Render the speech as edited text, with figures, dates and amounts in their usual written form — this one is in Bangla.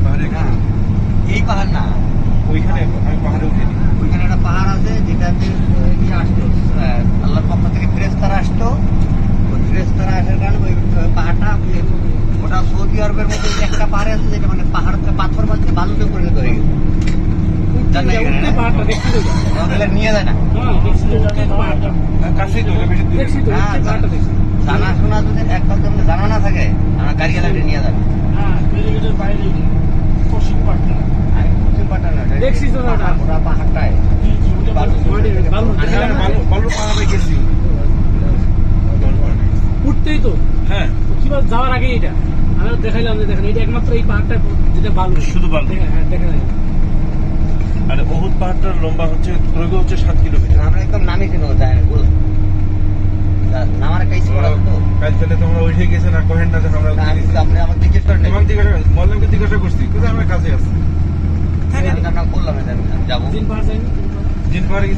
পাহাড়টা এই পাহাড় না, ওইখানে আমি পাহাড়ে উঠিনি। ওইখানে একটা পাহাড় আছে যেটাতে ইয়ে আসতো, আল্লাহর পক্ষ থেকে ফেরেশতারা আসতো। ওই ফেরেশতারা আসার কারণে ওই পাহাড়টা ওটা সৌদি আরবের মধ্যে একটা পাহাড় আছে যেটা মানে পাহাড় পাথর মাঝে বালুতে পরিণত হয়ে গেছে। নিয়ে যায় না কাছেই তো, বেশি দূরে জানাশোনা যদি একবার তোমরা জানা না থাকে আমরা গাড়ি গাড়ি নিয়ে যাবে। আমি পশ্চিম পাটনা দেখছি তো ওটা। ওটা পাহাড়টায় বালুর পাহাড়ে গেছি। উঠতেই তো হ্যাঁ, কিভাবে যাওয়ার আগে এটা আমি দেখাইলাম যে দেখেন এটা একমাত্র এই পাহাড়টা যেটা বালু, শুধু বালু। হ্যাঁ দেখা যায়। আর অহুদ পাহাড়টার লম্বা হচ্ছে দৈর্ঘ্য হচ্ছে 7 কিলোমিটার। আমরা একদম নামি ছিল যায় না বল নামার একটা ইচ্ছে করা তো কাল তাহলে তোমরা উঠে গেছে না, কহেন না যে আমরা না, আমি আপনি আমার জিজ্ঞেস করেন তোমার বললাম কি জিজ্ঞাসা করছি, কিন্তু আমরা কাছে আছি। আমি করলাম না যাবো দিন পাহাড় যায়নি দিন পাহাড়ে গেছি।